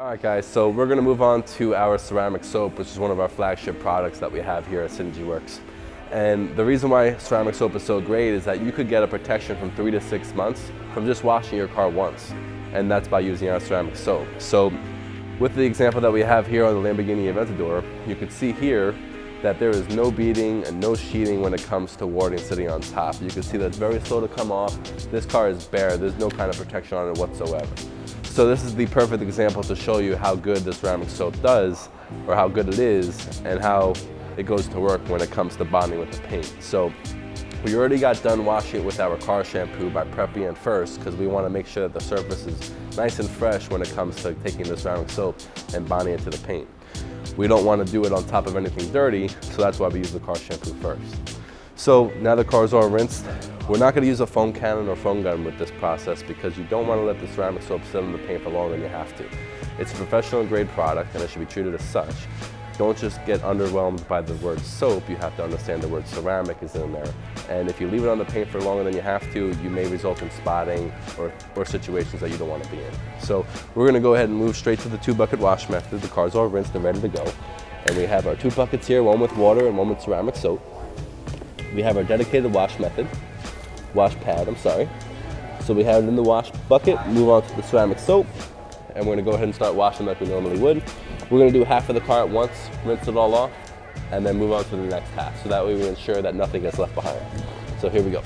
All right guys, so we're gonna move on to our ceramic soap, which is one of our flagship products that we have here at Synergy Worx. And the reason why ceramic soap is so great is that you could get a protection from 3 to 6 months from just washing your car once. And that's by using our ceramic soap. So with the example that we have here on the Lamborghini Aventador, you can see here that there is no beading and no sheeting when it comes to warding sitting on top. You can see that it's very slow to come off. This car is bare. There's no kind of protection on it whatsoever. So this is the perfect example to show you how good the ceramic soap does, or how good it is, and how it goes to work when it comes to bonding with the paint. So we already got done washing it with our car shampoo by prepping it first, because we want to make sure that the surface is nice and fresh when it comes to taking the ceramic soap and bonding it to the paint. We don't want to do it on top of anything dirty, so that's why we use the car shampoo first. So now the car's all rinsed. We're not going to use a foam cannon or foam gun with this process because you don't want to let the ceramic soap sit in the paint for longer than you have to. It's a professional grade product and it should be treated as such. Don't just get underwhelmed by the word soap, you have to understand the word ceramic is in there. And if you leave it on the paint for longer than you have to, you may result in spotting or situations that you don't want to be in. So we're going to go ahead and move straight to the 2-bucket wash method. The car's all rinsed and ready to go. And we have our 2 buckets here, one with water and one with ceramic soap. We have our dedicated wash pad. So we have it in the wash bucket, move on to the ceramic soap, and we're gonna go ahead and start washing like we normally would. We're gonna do half of the car at once, rinse it all off, and then move on to the next half. So that way we ensure that nothing gets left behind. So here we go.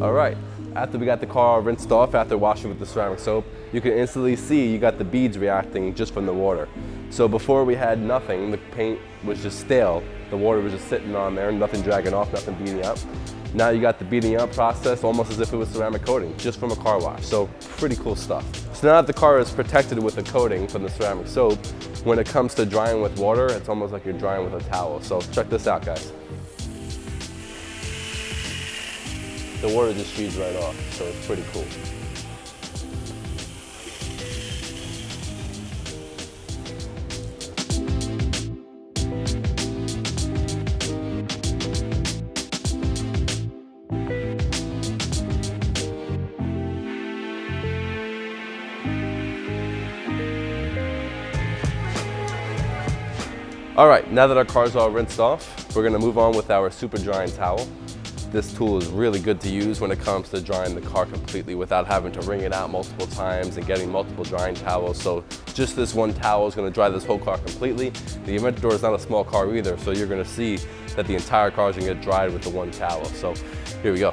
All right, after we got the car rinsed off, after washing with the ceramic soap, you can instantly see you got the beads reacting just from the water. So before we had nothing, the paint was just stale. The water was just sitting on there, nothing dragging off, nothing beading up. Now you got the beading up process almost as if it was ceramic coating, just from a car wash. So pretty cool stuff. So now that the car is protected with a coating from the ceramic soap, when it comes to drying with water, it's almost like you're drying with a towel. So check this out, guys. The water just sheets right off, so it's pretty cool. All right, now that our car's all rinsed off, we're gonna move on with our super drying towel. This tool is really good to use when it comes to drying the car completely without having to wring it out multiple times and getting multiple drying towels. So just this one towel is going to dry this whole car completely. The Aventador is not a small car either, so you're going to see that the entire car is going to get dried with the one towel. So here we go.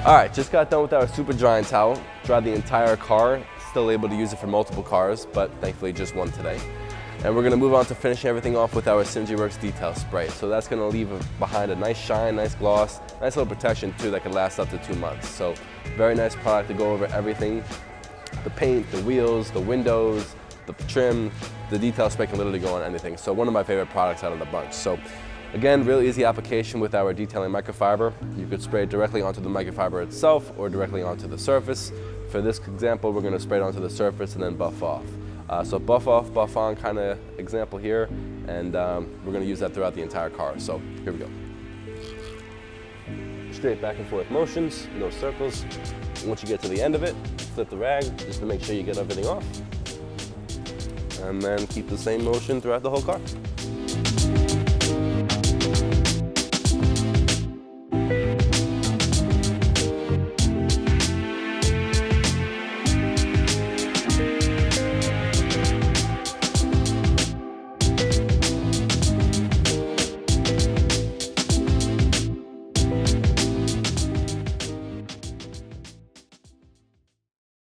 All right, just got done with our super drying towel. Dried the entire car, still able to use it for multiple cars, but thankfully just one today. And we're gonna move on to finishing everything off with our Synergy Worx detail spray. So that's gonna leave behind a nice shine, nice gloss, nice little protection too that can last up to 2 months. So very nice product to go over everything. The paint, the wheels, the windows, the trim, the detail spray can literally go on anything. So one of my favorite products out of the bunch. So again, really easy application with our detailing microfiber. You could spray it directly onto the microfiber itself or directly onto the surface. For this example, we're gonna spray it onto the surface and then buff off. So buff off, buff on kind of example here, and we're gonna use that throughout the entire car. So here we go. Straight back and forth motions, no circles. Once you get to the end of it, flip the rag just to make sure you get everything off. And then keep the same motion throughout the whole car.